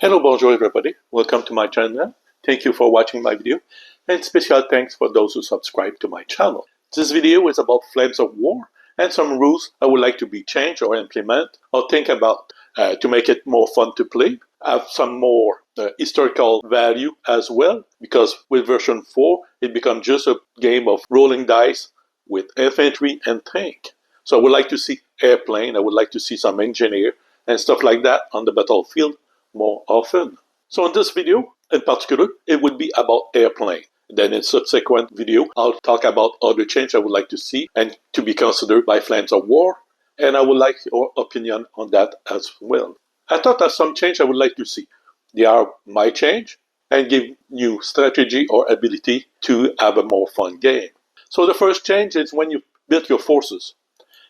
Hello, bonjour everybody. Welcome to my channel. Thank you for watching my video, and special thanks for those who subscribe to my channel. This video is about Flames of War and some rules I would like to be changed or implement or think about to make it more fun to play. Have some more historical value as well, because with version 4 it becomes just a game of rolling dice with infantry and tank. So I would like to see airplane, I would like to see some engineer and stuff like that on the battlefield more often. So in this video in particular, it would be about airplane. Then in subsequent video, I'll talk about other change I would like to see and to be considered by Flames of War, and I would like your opinion on that as well. I thought of some change I would like to see. They are my change and give new strategy or ability to have a more fun game. So the first change is when you build your forces.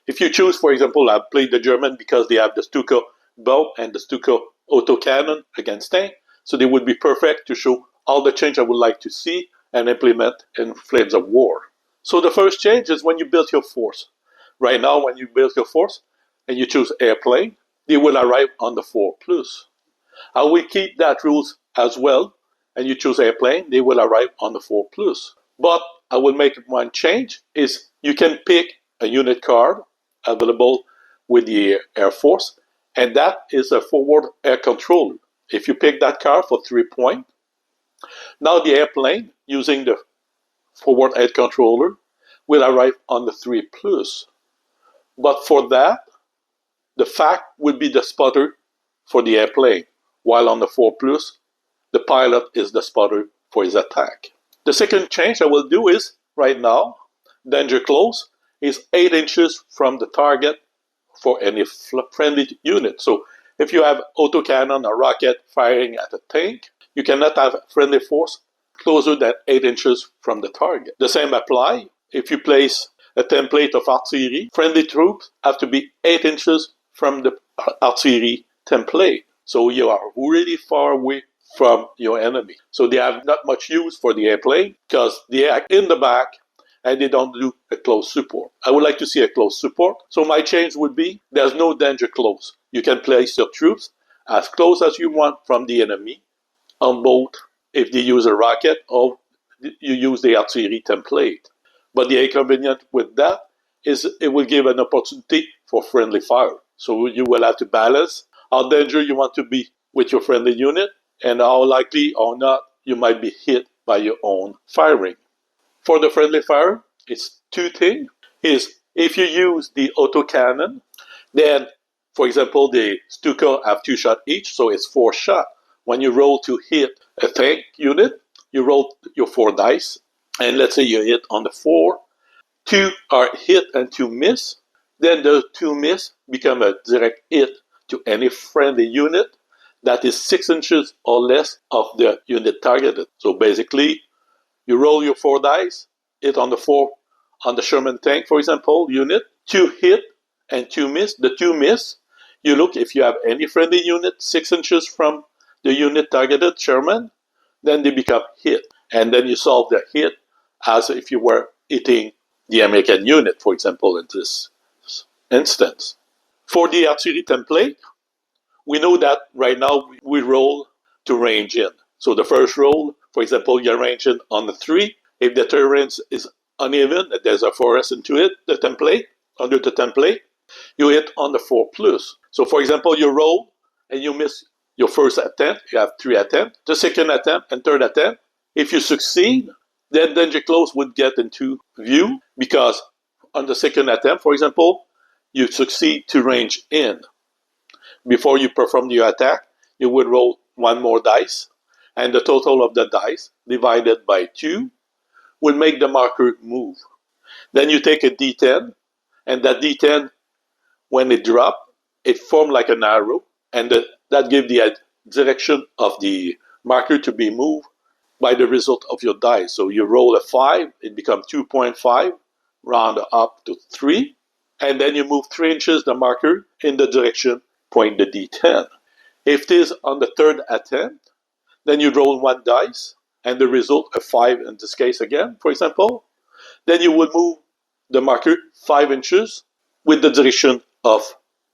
If you choose, for example, I played the German because they have the Stuka bow and the Stuka autocannon against tank, so they would be perfect to show all the change I would like to see and implement in Flames of War. So the first change is when you build your force. Right now, when you build your force and you choose airplane, they will arrive on the 4+. I will keep that rules as well, and you choose airplane, they will arrive on the 4+. But I will make one change, is you can pick a unit card available with the Air Force, and that is a forward air controller. If you pick that card for 3 points, now the airplane using the forward air controller will arrive on the 3+. But for that, the FAC would be the spotter for the airplane, while on the 4+, the pilot is the spotter for his attack. The second change I will do is, right now, danger close is 8 inches from the target for any friendly unit. So if you have autocannon or rocket firing at a tank, you cannot have friendly force closer than 8 inches from the target. The same apply if you place a template of artillery. Friendly troops have to be 8 inches from the artillery template. So you are really far away from your enemy. So they have not much use for the airplane because they are in the back and they don't do a close support. I would like to see a close support. So my change would be, there's no danger close. You can place your troops as close as you want from the enemy on both if they use a rocket or you use the artillery template. But the inconvenience with that is it will give an opportunity for friendly fire. So you will have to balance how danger you want to be with your friendly unit and how likely or not you might be hit by your own firing. For the friendly fire, it's 2 things. Is if you use the autocannon, then, for example, the Stuka have 2 shots each, so it's 4 shots. When you roll to hit a tank unit, you roll your 4 dice, and let's say you hit on the 4, 2 are hit and 2 miss, then the 2 miss become a direct hit to any friendly unit that is 6 inches or less of the unit targeted. So basically, you roll your 4 dice, hit on the 4 on the Sherman tank, for example, unit, 2 hit and 2 miss. The 2 miss, you look if you have any friendly unit 6 inches from the unit targeted Sherman, then they become hit. And then you solve the hit as if you were hitting the American unit, for example, in this instance. For the artillery template, we know that right now we roll to range in. So the first roll, for example, you're ranging on the 3. If the terrain is uneven, there's a forest into it, the template, under the template, you hit on the 4+. So for example, you roll and you miss your first attempt, you have 3 attempts, the second attempt and third attempt. If you succeed, then danger close would get into view because on the second attempt, for example, you succeed to range in. Before you perform your attack, you would roll 1 more dice, and the total of the dice divided by 2 will make the marker move. Then you take a D10, and that D10, when it drops, it forms like an arrow, and that gives the direction of the marker to be moved by the result of your dice. So you roll a 5, it becomes 2.5, round up to 3, and then you move 3 inches the marker in the direction point the D10. If it is on the third attempt, then you roll 1 dice, and the result, a 5 in this case again, for example, then you will move the marker 5 inches with the direction of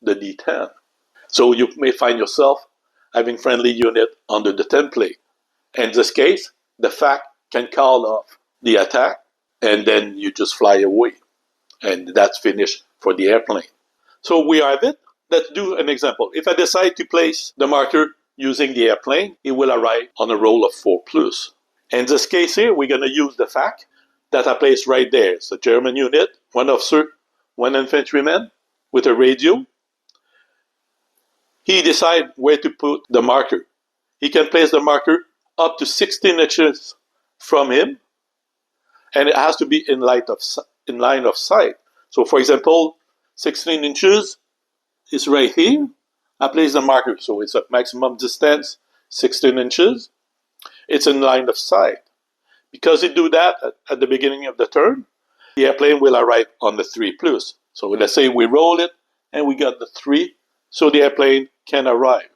the D10. So you may find yourself having friendly unit under the template. In this case, the FAC can call off the attack, and then you just fly away. And that's finished for the airplane. So we have it. Let's do an example. If I decide to place the marker using the airplane, it will arrive on a roll of 4 plus. In this case here, we're going to use the FAC that I placed right there. It's a German unit, 1 officer, 1 infantryman with a radio. He decides where to put the marker. He can place the marker up to 16 inches from him, and it has to be in line of sight. So for example, 16 inches is right here. I place the marker, so it's a maximum distance, 16 inches. It's in line of sight. Because you do that at the beginning of the turn, the airplane will arrive on the 3 plus. So let's say we roll it and we got the 3, so the airplane can arrive.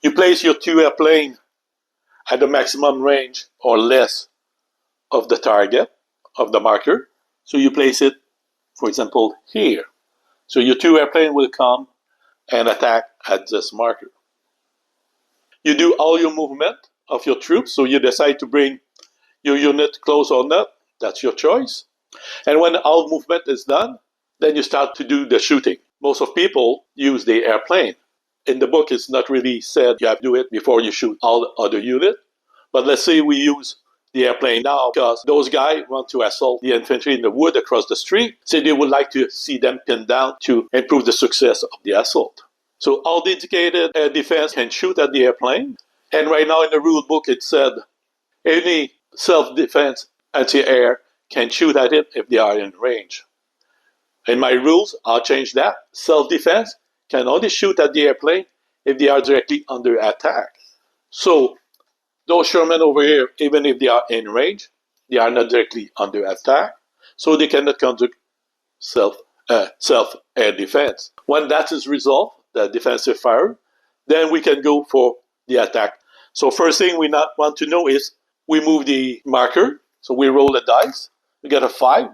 You place your 2 airplanes at the maximum range or less of the target, of the marker. So you place it, for example, here. So your 2 airplanes will come and attack at this marker. You do all your movement of your troops, so you decide to bring your unit close or not, that's your choice. And when all movement is done, then you start to do the shooting. Most of people use the airplane. In the book, it's not really said you have to do it before you shoot all the other units. But let's say we use the airplane now because those guys want to assault the infantry in the wood across the street, so they would like to see them pinned down to improve the success of the assault. So all dedicated air defense can shoot at the airplane. And right now in the rule book, it said any self-defense anti-air can shoot at it if they are in range. In my rules, I'll change that. Self-defense can only shoot at the airplane if they are directly under attack. So those Sherman over here, even if they are in range, they are not directly under attack, so they cannot conduct self-air defense. When that is resolved, the defensive fire, then we can go for the attack. So first thing we not want to know is we move the marker, so we roll the dice, we get a 5.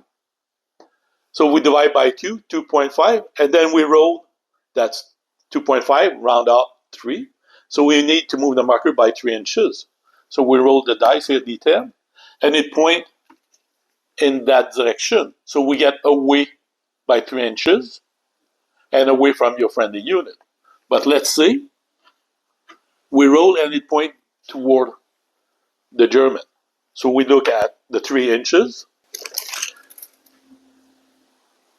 So we divide by 2, 2.5, and then we roll, that's 2.5, round out 3. So we need to move the marker by 3 inches. So we roll the dice here, D10, and it points in that direction. So we get away by 3 inches and away from your friendly unit. But let's say we roll and it points toward the German. So we look at the 3 inches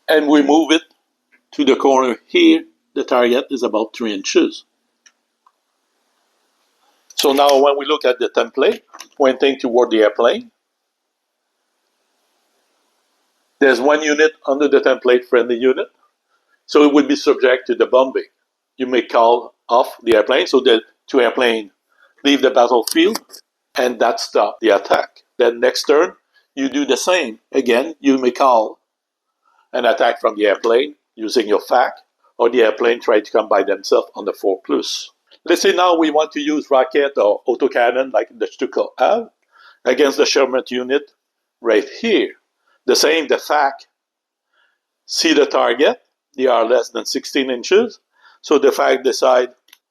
and we move it to the corner here. The target is about 3 inches. So now when we look at the template, pointing toward the airplane, there's 1 unit under the template friendly unit. So it would be subject to the bombing. You may call off the airplane, so the 2 airplanes leave the battlefield, and that stops the attack. Then next turn, you do the same. Again, you may call an attack from the airplane using your FAC, or the airplane try to come by themselves on the 4 plus. Let's say now we want to use rocket or autocannon like the Stuka have against the Sherman unit right here. The same, the FAC see the target, they are less than 16 inches, so the FAC decide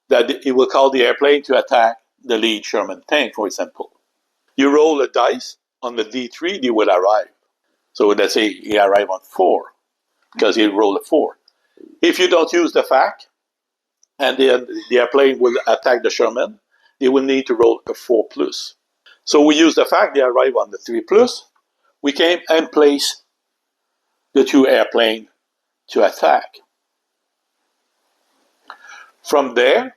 that it will call the airplane to attack the lead Sherman tank, for example. You roll a dice, on the D3 they will arrive. So let's say he arrive on 4, because he rolled a 4. If you don't use the FAC, and the airplane will attack the Sherman, they will need to roll a 4 plus. So we use the FAC, they arrive on the 3 plus. We came and place the 2 airplanes to attack. From there,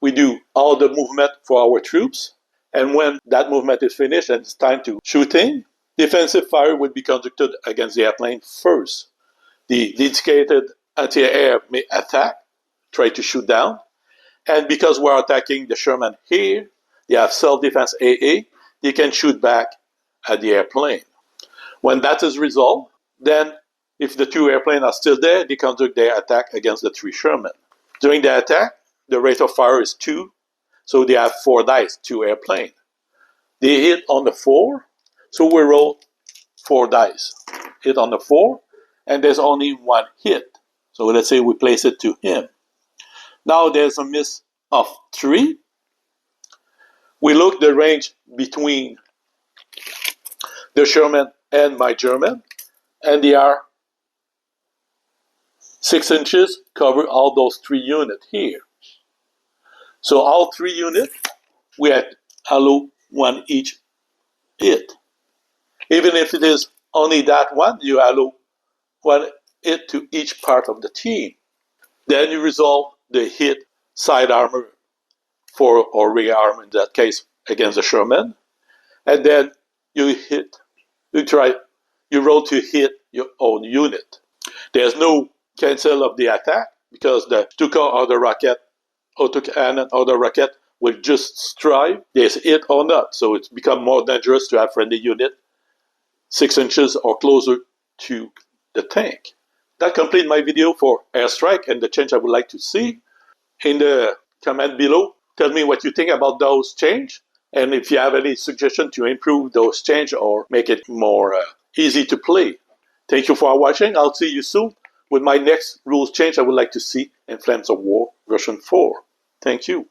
we do all the movement for our troops, and when that movement is finished and it's time to shooting, defensive fire would be conducted against the airplane first. The dedicated anti-air may attack, try to shoot down, and because we're attacking the Sherman here, they have self-defense AA, they can shoot back at the airplane. When that is resolved, then if the 2 airplanes are still there, they conduct their attack against the 3 Sherman. During the attack, the rate of fire is 2, so they have 4 dice, 2 airplanes. They hit on the 4, so we roll 4 dice. Hit on the 4, and there's only 1 hit. So let's say we place it to him. Now there's a miss of 3. We look the range between the Sherman and my German, and they are 6 inches, cover all those 3 units here. So all 3 units, we allow 1 each hit. Even if it is only that one, you allow 1 hit to each part of the team. Then you resolve the hit side armor or rear armor in that case against the Sherman, and then you roll to hit your own unit. There's no cancel of the attack because the Stuka or the rocket, autocannon or the rocket will just strive, there's hit or not. So it's become more dangerous to have friendly unit 6 inches or closer to the tank. That completes my video for Airstrike and the change I would like to see. In the comment below, tell me what you think about those changes, and if you have any suggestion to improve those changes or make it more easy to play. Thank you for watching. I'll see you soon with my next rules change I would like to see in Flames of War version 4. Thank you.